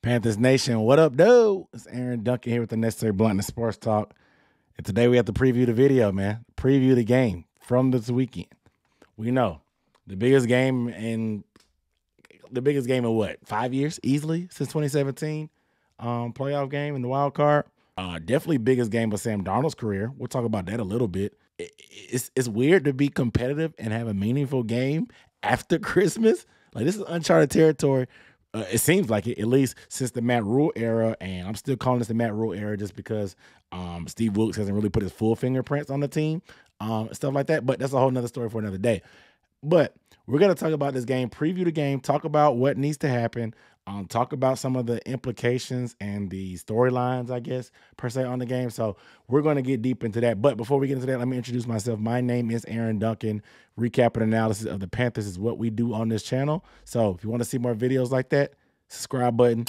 Panthers Nation, what up, dude? It's Aaron Duncan here with the Necessary Bluntness Sports Talk. And today we have to preview the video, man. Preview the game from this weekend. We know the biggest game in what, 5 years easily since 2017 playoff game in the wild card. Definitely biggest game of Sam Darnold's career. We'll talk about that a little bit. It's weird to be competitive and have a meaningful game after Christmas. Like, this is uncharted territory. It seems like it, at least since the Matt Rule era, and I'm still calling this the Matt Rule era just because Steve Wilks hasn't really put his full fingerprints on the team, stuff like that. But that's a whole nother story for another day. But we're going to talk about this game, preview the game, talk about what needs to happen, talk about some of the implications and the storylines, I guess, per se, on the game. So we're going to get deep into that. But before we get into that, let me introduce myself. My name is Aaron Duncan. Recap and analysis of the Panthers is what we do on this channel. So if you want to see more videos like that, subscribe button,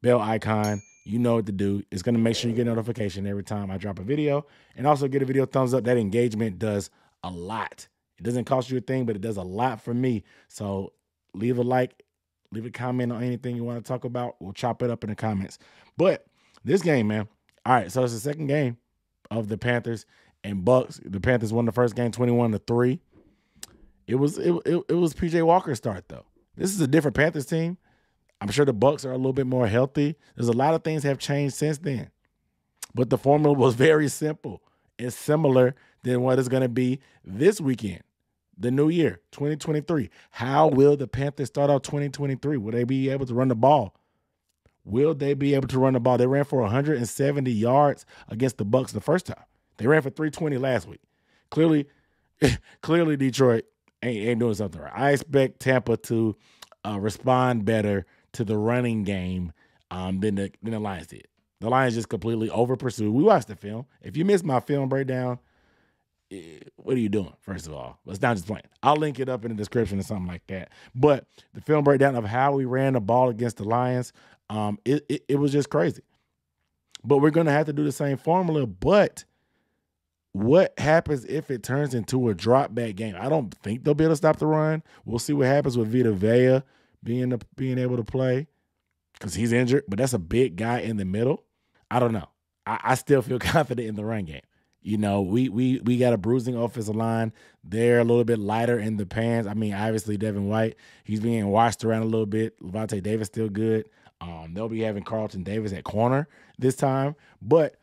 bell icon, you know what to do. It's going to make sure you get a notification every time I drop a video. And also get a video thumbs up. That engagement does a lot. It doesn't cost you a thing, but it does a lot for me. So leave a like, leave a comment on anything you want to talk about. We'll chop it up in the comments. But this game, man. All right, so it's the second game of the Panthers and Bucs. The Panthers won the first game 21-3. It was PJ Walker's start, though. This is a different Panthers team. I'm sure the Bucs are a little bit more healthy. There's a lot of things have changed since then. But the formula was very simple. It's similar than what it's going to be this weekend, the new year, 2023. How will the Panthers start out 2023? Will they be able to run the ball? Will they be able to run the ball? They ran for 170 yards against the Bucs the first time. They ran for 320 last week. Clearly Detroit ain't doing something right. I expect Tampa to respond better to the running game than the Lions did. The Lions just completely over-pursued. We watched the film. If you missed my film breakdown, what are you doing, first of all? Let's not just playing. I'll link it up in the description or something like that. But the film breakdown of how we ran the ball against the Lions, it was just crazy. But we're going to have to do the same formula. But what happens if it turns into a drop-back game? I don't think they'll be able to stop the run. We'll see what happens with Vita Vea being able to play because he's injured. But that's a big guy in the middle. I don't know. I still feel confident in the run game. You know, we got a bruising offensive line. They're a little bit lighter in the pants. I mean, obviously, Devin White, he's being washed around a little bit. Levante Davis still good. They'll be having Carlton Davis at corner this time. But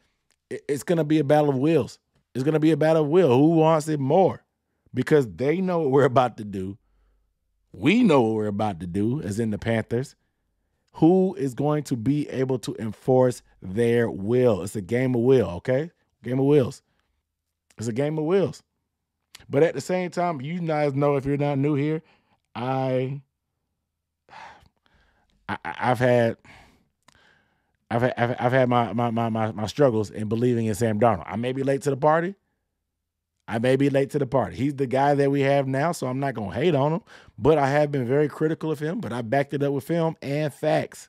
it's going to be a battle of wills. It's going to be a battle of will. Who wants it more? Because they know what we're about to do. We know what we're about to do, as in the Panthers. Who is going to be able to enforce their will? It's a game of will, okay? Game of wills. It's a game of wills. But at the same time, you guys know, if you're not new here, I've had my struggles in believing in Sam Darnold. I may be late to the party. He's the guy that we have now, so I'm not going to hate on him. But I have been very critical of him, but I backed it up with film and facts.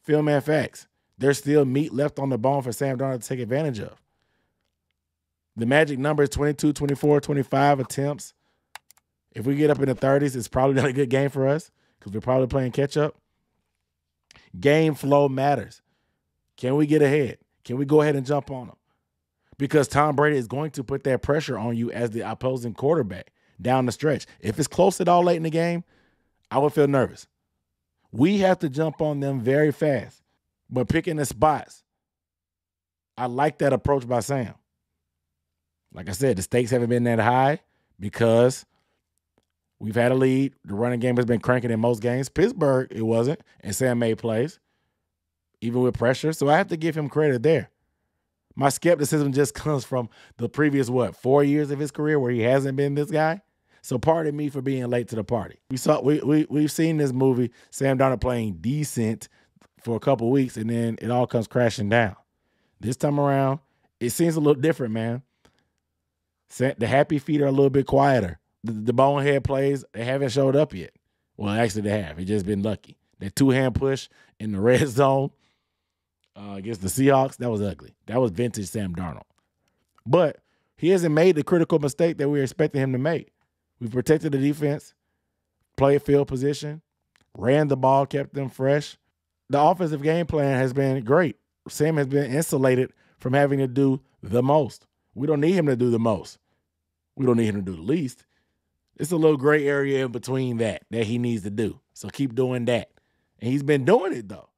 Film and facts. There's still meat left on the bone for Sam Darnold to take advantage of. The magic number is 22, 24, 25 attempts. If we get up in the 30s, it's probably not a good game for us because we're probably playing catch-up. Game flow matters. Can we get ahead? Can we go ahead and jump on them? Because Tom Brady is going to put that pressure on you as the opposing quarterback down the stretch. If it's close at all late in the game, I would feel nervous. We have to jump on them very fast. But picking the spots, I like that approach by Sam. Like I said, the stakes haven't been that high because we've had a lead. The running game has been cranking in most games. Pittsburgh, it wasn't, and Sam made plays, even with pressure. So I have to give him credit there. My skepticism just comes from the previous, 4 years of his career where he hasn't been this guy. So pardon me for being late to the party. We've seen this movie, Sam Darnold playing decent for a couple weeks, and then it all comes crashing down. This time around, it seems a little different, man. The happy feet are a little bit quieter. The bonehead plays, they haven't showed up yet. Well, actually, they have. It's just been lucky. That two-hand push in the red zone against the Seahawks, that was ugly. That was vintage Sam Darnold. But he hasn't made the critical mistake that we were expecting him to make. We've protected the defense, played field position, ran the ball, kept them fresh. The offensive game plan has been great. Sam has been insulated from having to do the most. We don't need him to do the most. We don't need him to do the least. It's a little gray area in between that he needs to do. So keep doing that. And he's been doing it, though.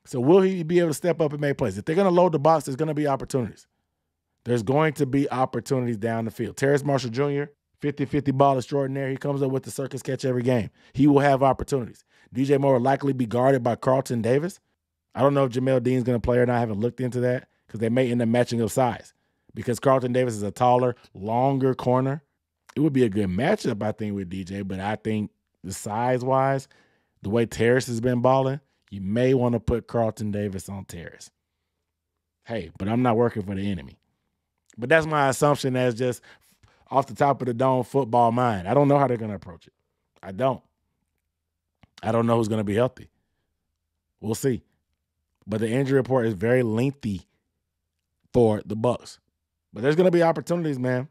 So will he be able to step up and make plays? If they're going to load the box, there's going to be opportunities. There's going to be opportunities down the field. Terrace Marshall Jr., 50-50 ball extraordinaire. He comes up with the circus catch every game. He will have opportunities. DJ Moore will likely be guarded by Carlton Davis. I don't know if Jamel Dean's going to play or not. I haven't looked into that because they may end up matching up size because Carlton Davis is a taller, longer corner. It would be a good matchup, I think, with DJ, but I think the size-wise, the way Terrace has been balling, you may want to put Carlton Davis on Terrace. Hey, but I'm not working for the enemy. But that's my assumption as just off the top of the dome football mind. I don't know how they're going to approach it. I don't know who's going to be healthy. We'll see. But the injury report is very lengthy for the Bucs. But there's going to be opportunities, man.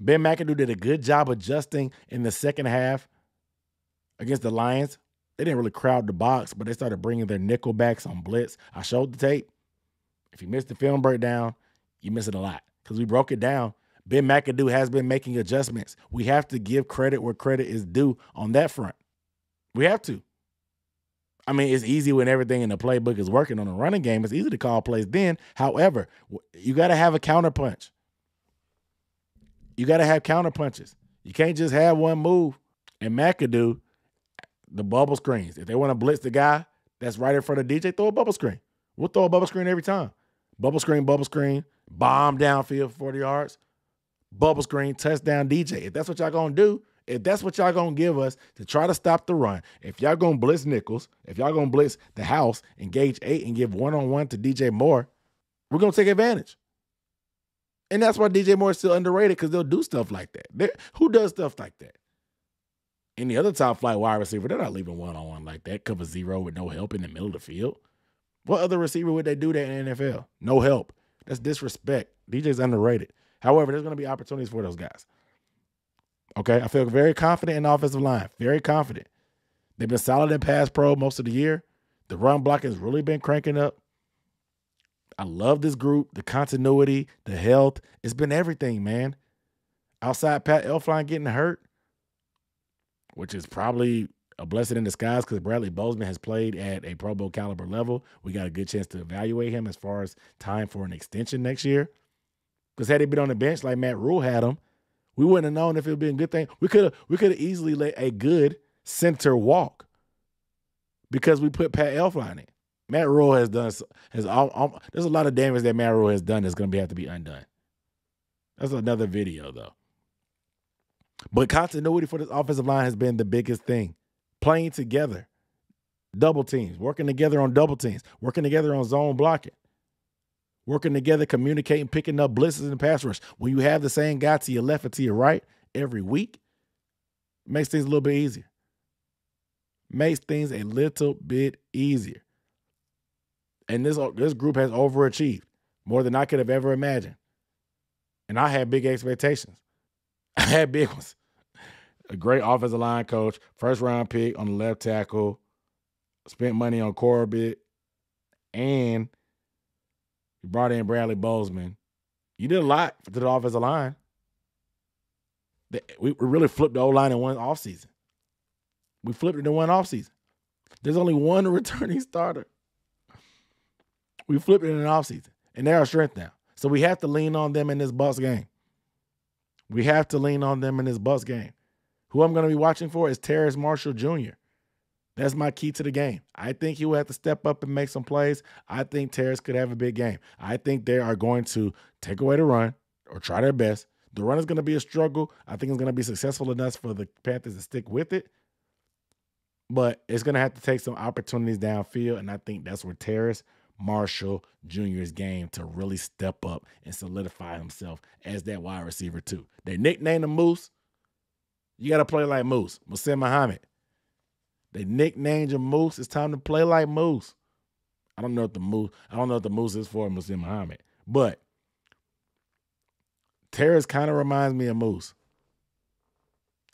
Ben McAdoo did a good job adjusting in the second half against the Lions. They didn't really crowd the box, but they started bringing their nickel backs on blitz. I showed the tape. If you missed the film breakdown, you miss it a lot because we broke it down. Ben McAdoo has been making adjustments. We have to give credit where credit is due on that front. We have to. I mean, it's easy when everything in the playbook is working on a running game. It's easy to call plays then. However, you got to have a counterpunch. You got to have counterpunches. You can't just have one move. And McAdoo, the bubble screens. If they want to blitz the guy that's right in front of DJ, throw a bubble screen. We'll throw a bubble screen every time. Bubble screen, bomb downfield for 40 yards. Bubble screen, touchdown DJ. If that's what y'all going to do, if that's what y'all going to give us to try to stop the run, if y'all going to blitz nickels, if y'all going to blitz the house, engage 8 and give one-on-one to DJ Moore, we're going to take advantage. And that's why DJ Moore is still underrated because they'll do stuff like that. Who does stuff like that? Any other top flight wide receiver, they're not leaving one-on-one like that, cover zero with no help in the middle of the field. What other receiver would they do that in the NFL? No help. That's disrespect. DJ's underrated. However, there's going to be opportunities for those guys. Okay, I feel very confident in the offensive line. Very confident. They've been solid in pass pro most of the year. The run block has really been cranking up. I love this group, the continuity, the health. It's been everything, man. Outside Pat Elflein getting hurt, which is probably a blessing in disguise because Bradley Bozeman has played at a Pro Bowl caliber level. We got a good chance to evaluate him as far as time for an extension next year. Because had he been on the bench like Matt Rule had him, we wouldn't have known if it would be a good thing. We could have easily let a good center walk because we put Pat Elflein in. Matt Rule there's a lot of damage that Matt Rule has done that's going to have to be undone. That's another video, though. But continuity for this offensive line has been the biggest thing. Playing together, double teams, working together on double teams, working together on zone blocking, working together, communicating, picking up blitzes in the pass rush. When you have the same guy to your left and to your right every week, it makes things a little bit easier. Makes things a little bit easier. And this group has overachieved more than I could have ever imagined. And I had big expectations. I had big ones. A great offensive line coach, first-round pick on the left tackle, spent money on Corbett, and you brought in Bradley Bozeman. You did a lot to the offensive line. We really flipped the O-line in one offseason. We flipped it in one offseason. There's only one returning starter. We flipped it in an offseason, and they're our strength now. So we have to lean on them in this Bucs game. We have to lean on them in this Bucs game. Who I'm going to be watching for is Terrace Marshall Jr. That's my key to the game. I think he will have to step up and make some plays. I think Terrace could have a big game. I think they are going to take away the run or try their best. The run is going to be a struggle. I think it's going to be successful enough for the Panthers to stick with it. But it's going to have to take some opportunities downfield, and I think that's where Terrace Marshall Jr.'s game to really step up and solidify himself as that wide receiver too. They nicknamed him Moose. You got to play like Moose. Muhsin Muhammad. They nicknamed him Moose. It's time to play like Moose. I don't know what the Moose is for Muhsin Muhammad, but Terrace kind of reminds me of Moose.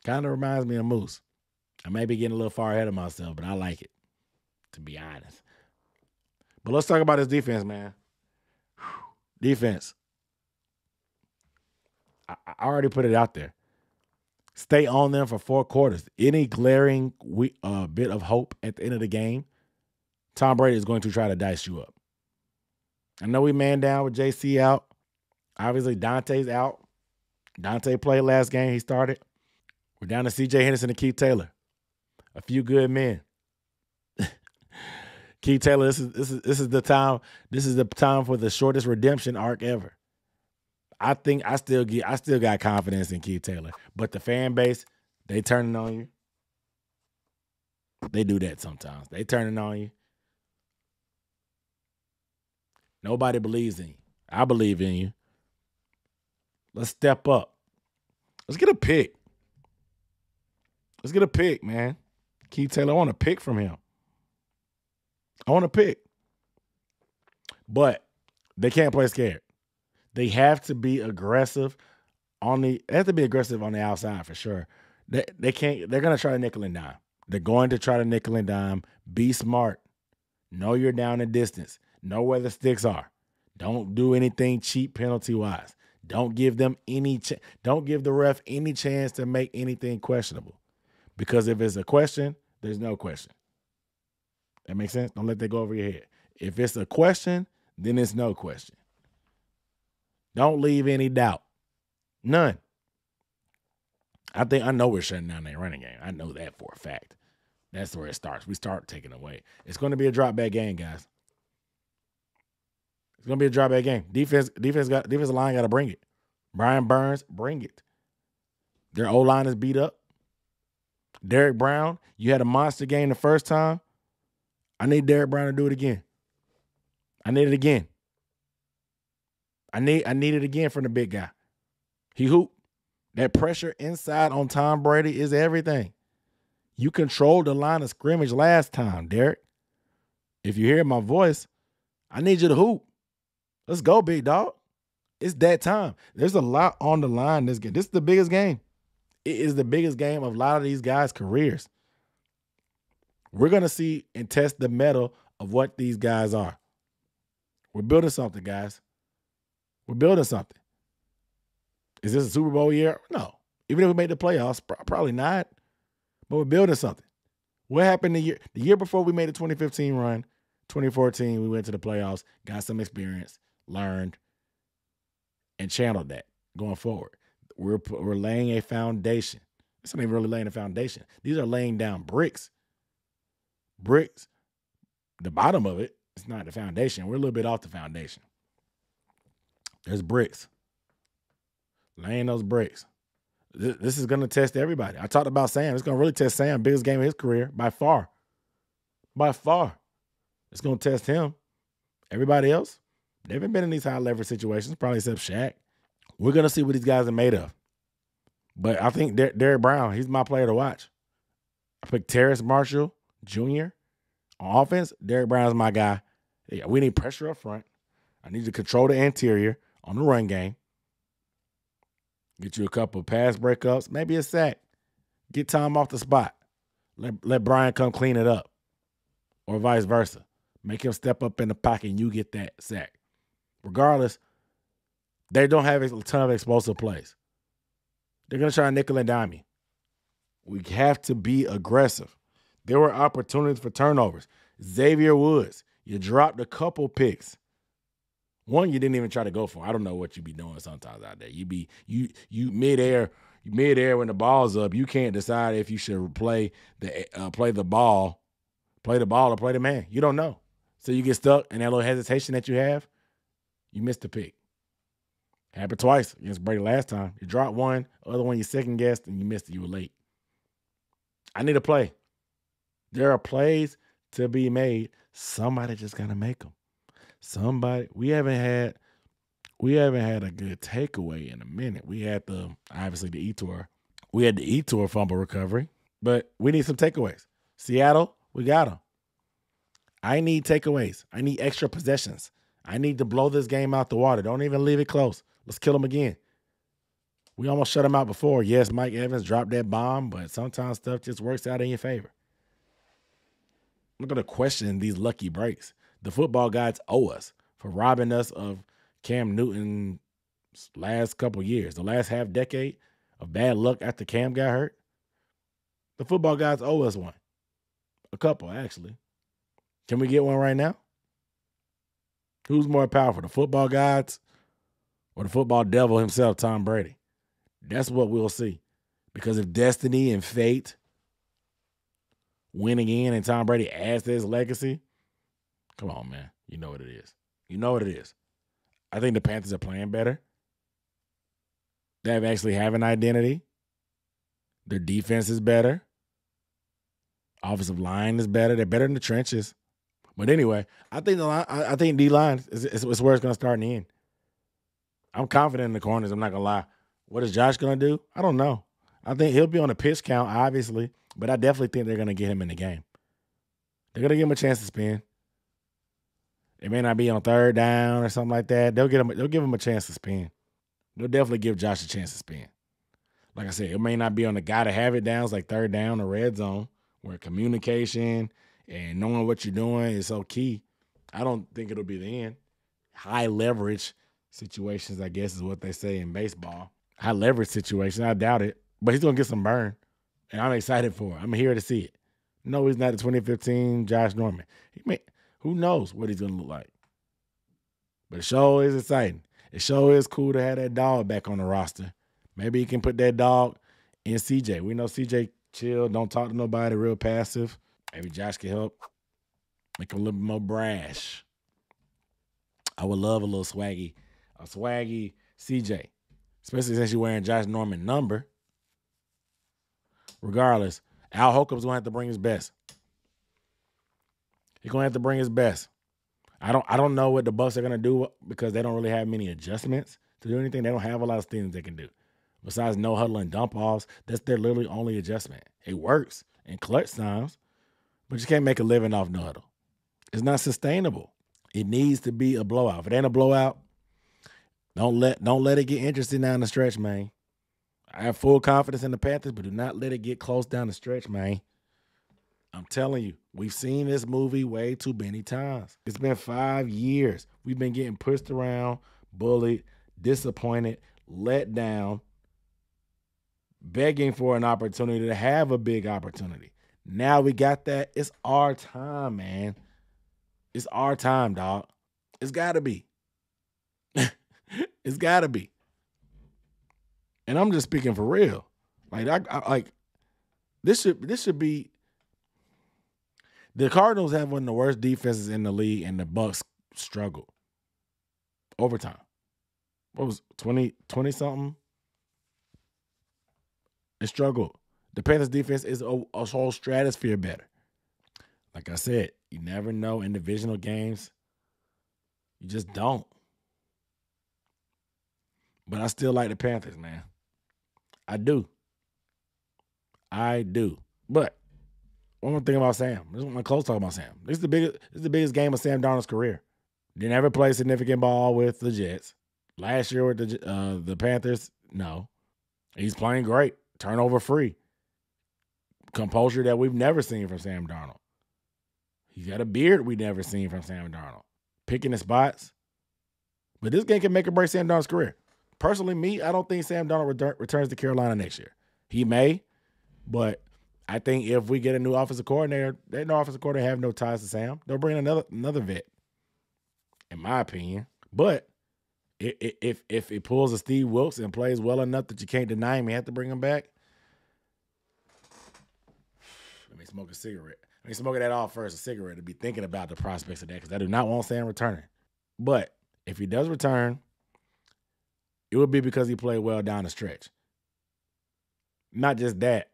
I may be getting a little far ahead of myself, but I like it. to be honest. But let's talk about this defense, man. Defense. I already put it out there. Stay on them for 4 quarters. Any glaring bit of hope at the end of the game, Tom Brady is going to try to dice you up. I know we man down with JC out. Obviously, Dante's out. Dante played last game. He started. We're down to C.J. Henderson and Keith Taylor. A few good men. Keith Taylor, this is the time. This is the time for the shortest redemption arc ever. I think I still got confidence in Keith Taylor, but the fan base, they turning on you. They do that sometimes. They turning on you. Nobody believes in you. I believe in you. Let's step up. Let's get a pick. Let's get a pick, man. Keith Taylor, I want a pick from him. I want a pick. But they can't play scared. They have to be aggressive they have to be aggressive on the outside for sure. They can't, they're gonna try to nickel and dime. They're going to try to nickel and dime. Be smart. Know you're down in distance. Know where the sticks are. Don't do anything cheap penalty-wise. Don't give them don't give the ref any chance to make anything questionable. Because if it's a question, there's no question. That makes sense? Don't let that go over your head. If it's a question, then it's no question. Don't leave any doubt. None. I know we're shutting down that running game. I know that for a fact. That's where it starts. We start taking away. It's going to be a drop back game, guys. It's going to be a drop back game. Defensive line got to bring it. Brian Burns, bring it. Their O-line is beat up. Derek Brown, you had a monster game the first time. I need Derek Brown to do it again. I need it again. I need it again from the big guy. He hooped. That pressure inside on Tom Brady is everything. You controlled the line of scrimmage last time, Derek. If you hear my voice, I need you to hoop. Let's go, big dog. It's that time. There's a lot on the line this game. This is the biggest game. It is the biggest game of a lot of these guys' careers. We're going to see and test the mettle of what these guys are. We're building something, guys. We're building something. Is this a Super Bowl year? No. Even if we made the playoffs, probably not. But we're building something. What happened the year before we made the 2015 run, 2014, we went to the playoffs, got some experience, learned, and channeled that going forward. We're laying a foundation. It's not even really laying a foundation. These are laying down bricks. Bricks. The bottom of it, it's not the foundation. We're a little bit off the foundation. There's bricks. Laying those bricks. This is going to test everybody. I talked about Sam. It's going to really test Sam. Biggest game of his career by far. By far. It's going to test him. Everybody else, they haven't been in these high leverage situations, probably except Shaq. We're going to see what these guys are made of. But I think Derek Brown, he's my player to watch. I picked Terrace Marshall Jr. On offense, Derek Brown is my guy. Yeah, we need pressure up front. I need to control the interior on the run game. Get you a couple of pass breakups, maybe a sack. Get Tom off the spot. Let Brian come clean it up. Or vice versa. Make him step up in the pocket and you get that sack. Regardless, they don't have a ton of explosive plays. They're going to try to nickel and dime you. We have to be aggressive. There were opportunities for turnovers. Xavier Woods, you dropped a couple picks. One you didn't even try to go for. I don't know what you be doing sometimes out there. You midair when the ball's up. You can't decide if you should play the ball or play the man. You don't know. So you get stuck and that little hesitation that you have, you missed the pick. Happened twice against Brady last time. You dropped one, other one you second guessed and you missed it. You were late. I need a play. There are plays to be made. Somebody just gotta make them. We haven't had a good takeaway in a minute. We had obviously the E-Tour. We had the E-Tour fumble recovery, but we need some takeaways. Seattle, we got them. I need takeaways. I need extra possessions. I need to blow this game out the water. Don't even leave it close. Let's kill them again. We almost shut them out before. Yes, Mike Evans dropped that bomb, but sometimes stuff just works out in your favor. I'm not going to question these lucky breaks. The football gods owe us for robbing us of Cam Newton's last couple years, the last half decade of bad luck after Cam got hurt. The football gods owe us one. A couple, actually. Can we get one right now? Who's more powerful, the football gods or the football devil himself, Tom Brady? That's what we'll see. Because if destiny and fate win again and Tom Brady adds to his legacy, come on, man. You know what it is. You know what it is. I think the Panthers are playing better. They actually have an identity. Their defense is better. Offensive line is better. They're better in the trenches. But anyway, I think D-line is where it's going to start in the end. I'm confident in the corners. I'm not going to lie. What is Josh going to do? I don't know. I think he'll be on a pitch count, obviously, but I definitely think they're going to get him in the game. They're going to give him a chance to spin. It may not be on third down or something like that. They'll give him a chance to spin. They'll definitely give Josh a chance to spin. Like I said, it may not be on the guy to have it downs like third down or red zone, where communication and knowing what you're doing is so key. I don't think it'll be the end. High leverage situations, I guess, is what they say in baseball. High leverage situation, I doubt it. But he's going to get some burn, and I'm excited for it. I'm here to see it. No, he's not the 2015 Josh Norman. Who knows what he's going to look like. But it sure is exciting. It sure is cool to have that dog back on the roster. Maybe he can put that dog in CJ. We know CJ chill, don't talk to nobody, real passive. Maybe Josh can help make him a little bit more brash. I would love a little swaggy CJ, especially since you're wearing Josh Norman number. Regardless, Al Holcomb's going to have to bring his best. He's going to have to bring his best. I don't know what the Bucs are going to do because they don't really have many adjustments to do anything. They don't have a lot of things they can do. Besides no huddle and dump offs, that's their literally only adjustment. It works in clutch times, but you can't make a living off no huddle. It's not sustainable. It needs to be a blowout. If it ain't a blowout, don't let it get interesting down the stretch, man. I have full confidence in the Panthers, but do not let it get close down the stretch, man. I'm telling you, we've seen this movie way too many times. It's been 5 years. We've been getting pushed around, bullied, disappointed, let down, begging for an opportunity to have a big opportunity. Now we got that. It's our time, man. It's our time, dog. It's got to be. It's got to be. And I'm just speaking for real. Like this should be. The Cardinals have one of the worst defenses in the league, and the Bucs struggled overtime. What was 20 something? They struggled. The Panthers defense is a whole stratosphere better. Like I said, you never know in divisional games. You just don't. But I still like the Panthers, man. I do. But one more thing about Sam. This is my close talk about Sam. This is the biggest game of Sam Darnold's career. Didn't ever play significant ball with the Jets. Last year with the Panthers, no. He's playing great. Turnover free. Composure that we've never seen from Sam Darnold. He's got a beard we've never seen from Sam Darnold. Picking the spots. But this game can make or break Sam Darnold's career. Personally, me, I don't think Sam Darnold returns to Carolina next year. He may, but I think if we get a new offensive coordinator, that new offensive coordinator have no ties to Sam. They'll bring another vet, in my opinion. But if it pulls a Steve Wilkes and plays well enough that you can't deny him, you have to bring him back. Let me smoke a cigarette. Let me smoke that off first, a cigarette, to be thinking about the prospects of that, because I do not want Sam returning. But if he does return, it would be because he played well down the stretch. Not just that.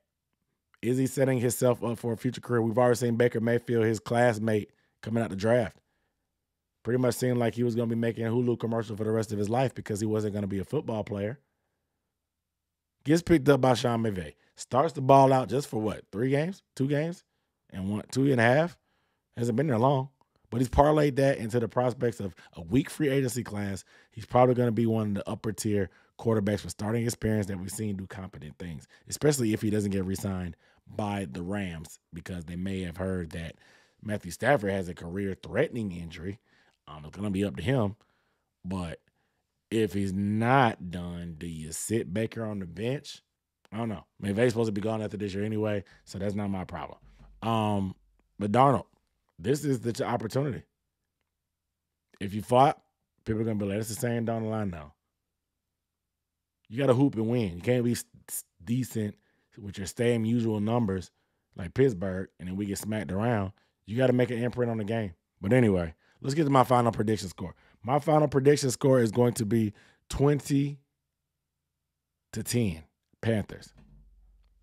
Is he setting himself up for a future career? We've already seen Baker Mayfield, his classmate, coming out the draft. Pretty much seemed like he was going to be making a Hulu commercial for the rest of his life because he wasn't going to be a football player. Gets picked up by Sean McVay. Starts the ball out just for what? 3 games? 2 games? And 2.5? Hasn't been there long. But he's parlayed that into the prospects of a weak free agency class. He's probably going to be one of the upper tier quarterbacks with starting experience that we've seen do competent things, especially if he doesn't get re-signed by the Rams, because they may have heard that Matthew Stafford has a career-threatening injury. It's going to be up to him. But if he's not done, do you sit Baker on the bench? I don't know. I mean, Va's supposed to be gone after this year anyway, so that's not my problem. But Darnold, this is the opportunity. If you fought, people are going to be like, it's the same down the line now. You got to hoop and win. You can't be decent with your same usual numbers like Pittsburgh, and then we get smacked around. You got to make an imprint on the game. But anyway, let's get to my final prediction score. My final prediction score is going to be 20-10 Panthers.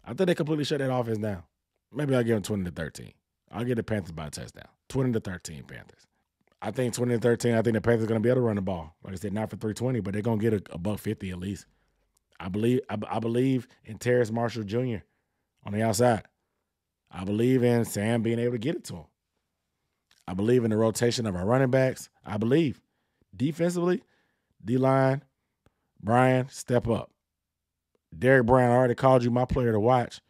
I think they completely shut that offense down. Maybe I'll give them 20-13. I'll give the Panthers by a touchdown. 20-13 Panthers. I think 20-13, I think the Panthers are going to be able to run the ball. Like I said, not for 320, but they're going to get a $150 at least. I believe in Terrace Marshall Jr. on the outside. I believe in Sam being able to get it to him. I believe in the rotation of our running backs. I believe. Defensively, D-line, Brian, step up. Derek Brown, I already called you my player to watch.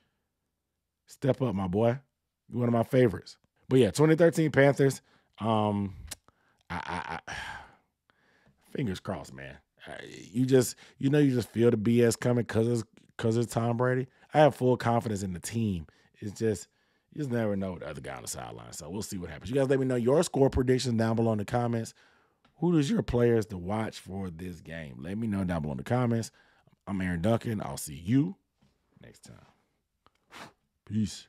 Step up, my boy. You're one of my favorites. But yeah, 2013 Panthers. Fingers crossed, man. You just feel the BS coming because it's Tom Brady. I have full confidence in the team. It's just you just never know the other guy on the sideline. So we'll see what happens. You guys let me know your score predictions down below in the comments. Who is your players to watch for this game? Let me know down below in the comments. I'm Aaron Duncan. I'll see you next time. Peace.